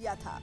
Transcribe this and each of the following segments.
किया था।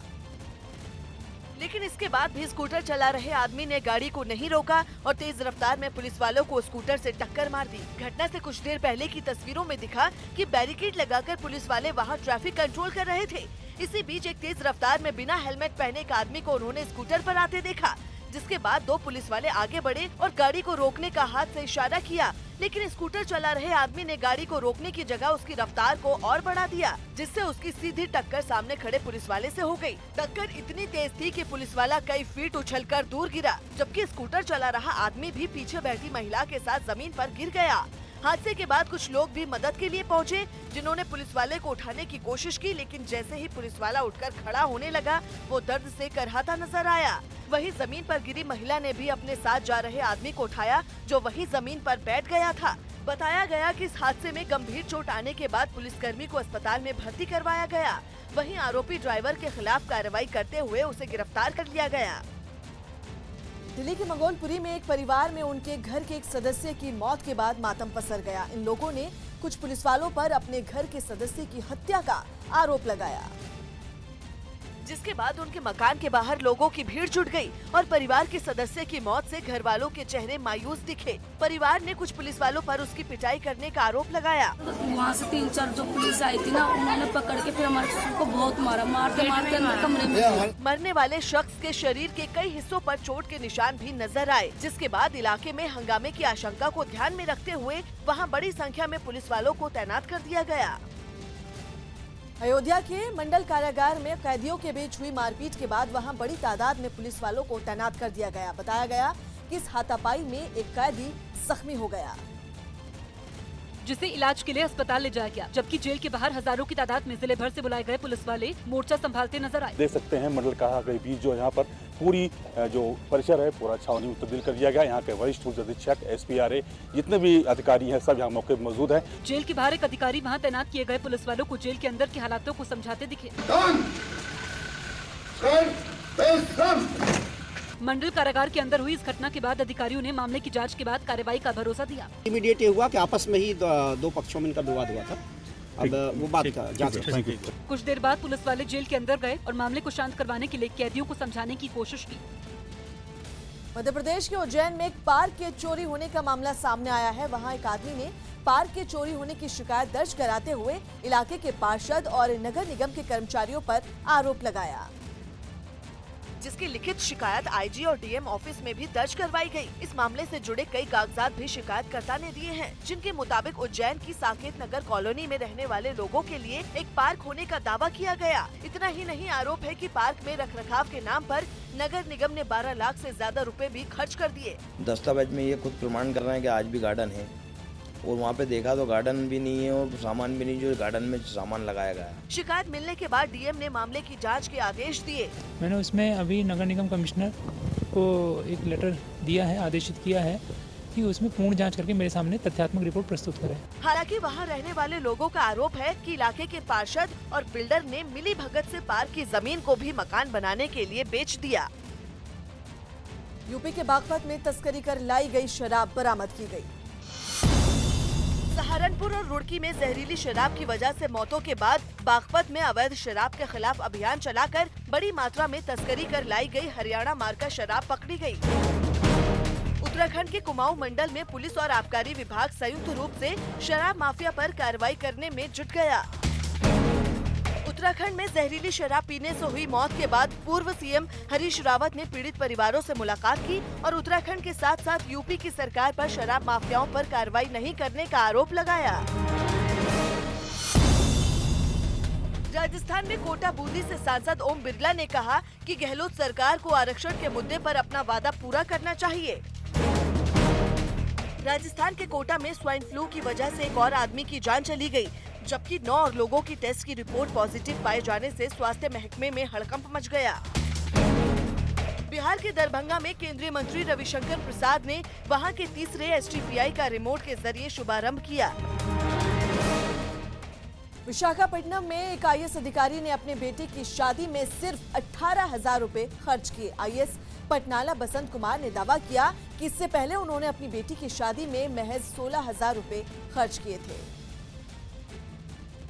लेकिन इसके बाद भी स्कूटर चला रहे आदमी ने गाड़ी को नहीं रोका और तेज रफ्तार में पुलिस वालों को स्कूटर से टक्कर मार दी। घटना से कुछ देर पहले की तस्वीरों में दिखा कि बैरिकेड लगाकर पुलिस वाले वहां ट्रैफिक कंट्रोल कर रहे थे। इसी बीच एक तेज रफ्तार में बिना हेलमेट पहने एक आदमी को उन्होंने स्कूटर पर आते देखा, जिसके बाद दो पुलिस वाले आगे बढ़े और गाड़ी को रोकने का हाथ से इशारा किया, लेकिन स्कूटर चला रहे आदमी ने गाड़ी को रोकने की जगह उसकी रफ्तार को और बढ़ा दिया, जिससे उसकी सीधी टक्कर सामने खड़े पुलिस वाले से हो गई। टक्कर इतनी तेज थी कि पुलिस वाला कई फीट उछलकर दूर गिरा, जबकि स्कूटर चला रहा आदमी भी पीछे बैठी महिला के साथ जमीन पर गिर गया। हादसे के बाद कुछ लोग भी मदद के लिए पहुंचे, जिन्होंने पुलिस वाले को उठाने की कोशिश की, लेकिन जैसे ही पुलिस वाला उठकर खड़ा होने लगा, वो दर्द से करहाता नजर आया। वहीं जमीन पर गिरी महिला ने भी अपने साथ जा रहे आदमी को उठाया, जो वहीं जमीन पर बैठ गया था। बताया गया कि इस हादसे में गंभीर चोट आने के बाद पुलिसकर्मी को अस्पताल में भर्ती करवाया गया। वहीं आरोपी ड्राइवर के खिलाफ कार्रवाई करते हुए उसे गिरफ्तार कर लिया गया। दिल्ली के मंगोलपुरी में एक परिवार में उनके घर के एक सदस्य की मौत के बाद मातम पसर गया। इन लोगों ने कुछ पुलिस वालों पर अपने घर के सदस्य की हत्या का आरोप लगाया, जिसके बाद उनके मकान के बाहर लोगों की भीड़ जुट गई और परिवार के सदस्य की मौत से घर वालों के चेहरे मायूस दिखे। परिवार ने कुछ पुलिस वालों पर उसकी पिटाई करने का आरोप लगाया। वहाँ से 3-4 जो पुलिस आई थी ना, उन्होंने पकड़ के फिर हमारे ससुर को बहुत मारते अंदर कमरे में। मरने वाले शख्स के शरीर के कई हिस्सों पर चोट के निशान भी नजर आए, जिसके बाद इलाके में हंगामे की आशंका को ध्यान में रखते हुए वहाँ बड़ी संख्या में पुलिस वालों को तैनात कर दिया गया। अयोध्या के मंडल कारागार में कैदियों के बीच हुई मारपीट के बाद वहां बड़ी तादाद में पुलिस वालों को तैनात कर दिया गया। बताया गया कि इस हाथापाई में एक कैदी जख्मी हो गया, जिसे इलाज के लिए अस्पताल ले जाया गया, जबकि जेल के बाहर हजारों की तादाद में जिले भर से बुलाए गए पुलिस वाले मोर्चा संभालते नजर आए। देख सकते हैं मंडल कारागार के बीच जो यहाँ पर पूरी जो परिसर है पूरा छावनी में तब्दील कर दिया गया। यहाँ के वरिष्ठ पुलिस अधीक्षक, SPRA जितने भी अधिकारी हैं सब यहाँ मौके पर मौजूद हैं। जेल के बाहर एक अधिकारी वहाँ तैनात किए गए पुलिस वालों को जेल के अंदर के हालातों को समझाते दिखे। मंडल कारागार के अंदर हुई इस घटना के बाद अधिकारियों ने मामले की जांच के बाद कार्रवाई का भरोसा दिया। इमीडिएट ये हुआ कि आपस में ही दो पक्षों में इनका विवाद हुआ था। अब वो बात का जांच। कुछ देर बाद पुलिस वाले जेल के अंदर गए और मामले को शांत करवाने के लिए कैदियों को समझाने की कोशिश की। मध्य प्रदेश के उज्जैन में एक पार्क के चोरी होने का मामला सामने आया है। वहां एक आदमी ने पार्क के चोरी होने की शिकायत दर्ज कराते हुए इलाके के पार्षद और नगर निगम के कर्मचारियों पर आरोप लगाया, जिसकी लिखित शिकायत IG और DM ऑफिस में भी दर्ज करवाई गई। इस मामले से जुड़े कई कागजात भी शिकायतकर्ता ने दिए हैं, जिनके मुताबिक उज्जैन की साकेत नगर कॉलोनी में रहने वाले लोगों के लिए एक पार्क होने का दावा किया गया। इतना ही नहीं, आरोप है कि पार्क में रखरखाव के नाम पर नगर निगम ने 12 लाख से ज्यादा रुपए भी खर्च कर दिए। दस्तावेज में ये खुद प्रमाण कर रहे हैं कि आज भी गार्डन है, और वहाँ पे देखा तो गार्डन भी नहीं है और सामान भी नहीं जो गार्डन में सामान लगाया गया है। शिकायत मिलने के बाद DM ने मामले की जांच के आदेश दिए। मैंने उसमें अभी नगर निगम कमिश्नर को एक लेटर दिया है, आदेशित किया है कि उसमें पूर्ण जांच करके मेरे सामने तथ्यात्मक रिपोर्ट प्रस्तुत करें। हालांकि वहां रहने वाले लोगों का आरोप है कि इलाके के पार्षद और बिल्डर ने मिली भगत से पार्क की जमीन को भी मकान बनाने के लिए बेच दिया। यूपी के बागपत में तस्करी कर लाई गई शराब बरामद की गई। सहारनपुर और रुड़की में जहरीली शराब की वजह से मौतों के बाद बागपत में अवैध शराब के खिलाफ अभियान चलाकर बड़ी मात्रा में तस्करी कर लाई गई हरियाणा मार्का शराब पकड़ी गई। उत्तराखंड के कुमाऊं मंडल में पुलिस और आबकारी विभाग संयुक्त रूप से शराब माफिया पर कार्रवाई करने में जुट गया। उत्तराखंड में जहरीली शराब पीने से हुई मौत के बाद पूर्व CM हरीश रावत ने पीड़ित परिवारों से मुलाकात की और उत्तराखंड के साथ साथ यूपी की सरकार पर शराब माफियाओं पर कार्रवाई नहीं करने का आरोप लगाया। राजस्थान में कोटा बूंदी से सांसद ओम बिरला ने कहा कि गहलोत सरकार को आरक्षण के मुद्दे पर अपना वादा पूरा करना चाहिए। राजस्थान के कोटा में स्वाइन फ्लू की वजह से एक और आदमी की जान चली गई, जबकि 9 और लोगों की टेस्ट की रिपोर्ट पॉजिटिव पाए जाने से स्वास्थ्य महकमे में हड़कंप मच गया। बिहार के दरभंगा में केंद्रीय मंत्री रविशंकर प्रसाद ने वहां के तीसरे STPI का रिमोट के जरिए शुभारंभ किया। विशाखापट्टनम में एक IAS अधिकारी ने अपने बेटे की शादी में सिर्फ 18,000 रुपए खर्च किए। IAS पटनाला बसंत कुमार ने दावा किया कि इससे पहले उन्होंने अपनी बेटी की शादी में महज 16,000 रुपए खर्च किए थे।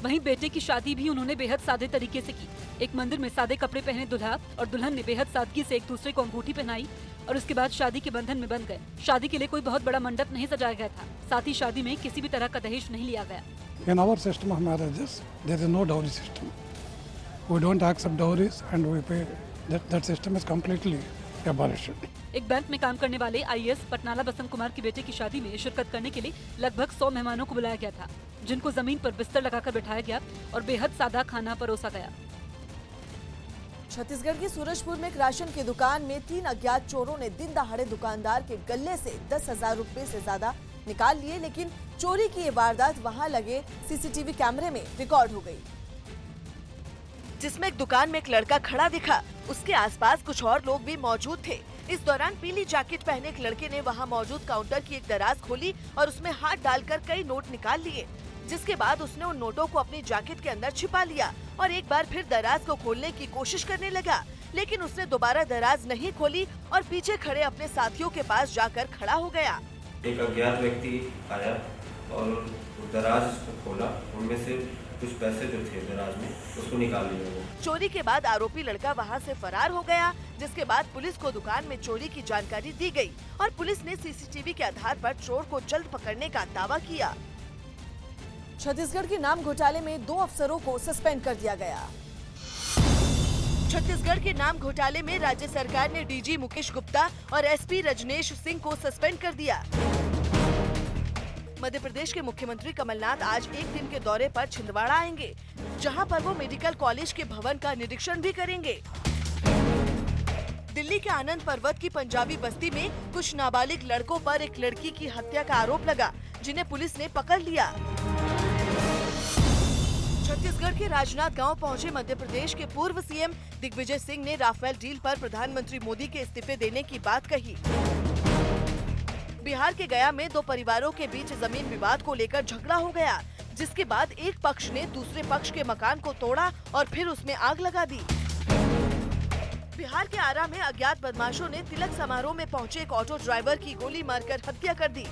वहीं बेटे की शादी भी उन्होंने बेहद सादे तरीके से की। एक मंदिर में सादे कपड़े पहने दुल्हा और दुल्हन ने बेहद सादगी से एक दूसरे को अंगूठी पहनाई और उसके बाद शादी के बंधन में बंध गए। शादी के लिए कोई बहुत बड़ा मंडप नहीं सजाया गया था, साथ ही शादी में किसी भी तरह का दहेज नहीं लिया गया। In our system of marriages, there is no dowry system. We don't accept dowries and we pay. That system is completely abolished. एक बैंक में काम करने वाले आईएएस पटनाला बसंत कुमार के बेटे की शादी में शिरकत करने के लिए लगभग 100 मेहमानों को बुलाया गया था, जिनको जमीन पर बिस्तर लगाकर बिठाया गया और बेहद सादा खाना परोसा गया। छत्तीसगढ़ के सूरजपुर में एक राशन की दुकान में 3 अज्ञात चोरों ने दिन दहाड़े दुकानदार के गले से 10,000 रुपए से ज्यादा निकाल लिए, लेकिन चोरी की ये वारदात वहां लगे सीसीटीवी कैमरे में रिकॉर्ड हो गई, जिसमें एक दुकान में एक लड़का खड़ा दिखा। उसके आसपास कुछ और लोग भी मौजूद थे। इस दौरान पीली जैकेट पहने एक लड़के ने वहां मौजूद काउंटर की एक दराज खोली और उसमें हाथ डालकर कई नोट निकाल लिए, जिसके बाद उसने उन नोटों को अपनी जैकेट के अंदर छिपा लिया और एक बार फिर दराज को खोलने की कोशिश करने लगा, लेकिन उसने दोबारा दराज नहीं खोली और पीछे खड़े अपने साथियों के पास जाकर खड़ा हो गया। एक अज्ञात व्यक्ति आया और दराज को खोला, उनमें से कुछ पैसे जो थे दराज में उसको निकाल लिया वो। चोरी के बाद आरोपी लड़का वहां से फरार हो गया, जिसके बाद पुलिस को दुकान में चोरी की जानकारी दी गई और पुलिस ने सीसीटीवी के आधार पर चोर को जल्द पकड़ने का दावा किया। छत्तीसगढ़ के नाम घोटाले में 2 अफसरों को सस्पेंड कर दिया गया। छत्तीसगढ़ के नाम घोटाले में राज्य सरकार ने डीजी मुकेश गुप्ता और एसपी रजनेश सिंह को सस्पेंड कर दिया। मध्य प्रदेश के मुख्यमंत्री कमलनाथ आज एक दिन के दौरे पर छिंदवाड़ा आएंगे, जहां पर वो मेडिकल कॉलेज के भवन का निरीक्षण भी करेंगे। दिल्ली के आनंद पर्वत की पंजाबी बस्ती में कुछ नाबालिग लड़कों पर एक लड़की की हत्या का आरोप लगा, जिन्हें पुलिस ने पकड़ लिया। छत्तीसगढ़ के राजनांद गांव पहुंचे मध्य प्रदेश के पूर्व सीएम दिग्विजय सिंह ने राफेल डील पर प्रधानमंत्री मोदी के इस्तीफे देने की बात कही। बिहार के गया में 2 परिवारों के बीच जमीन विवाद को लेकर झगड़ा हो गया, जिसके बाद एक पक्ष ने दूसरे पक्ष के मकान को तोड़ा और फिर उसमें आग लगा दी। बिहार के आरा में अज्ञात बदमाशों ने तिलक समारोह में पहुंचे एक ऑटो ड्राइवर की गोली मारकर हत्या कर दी।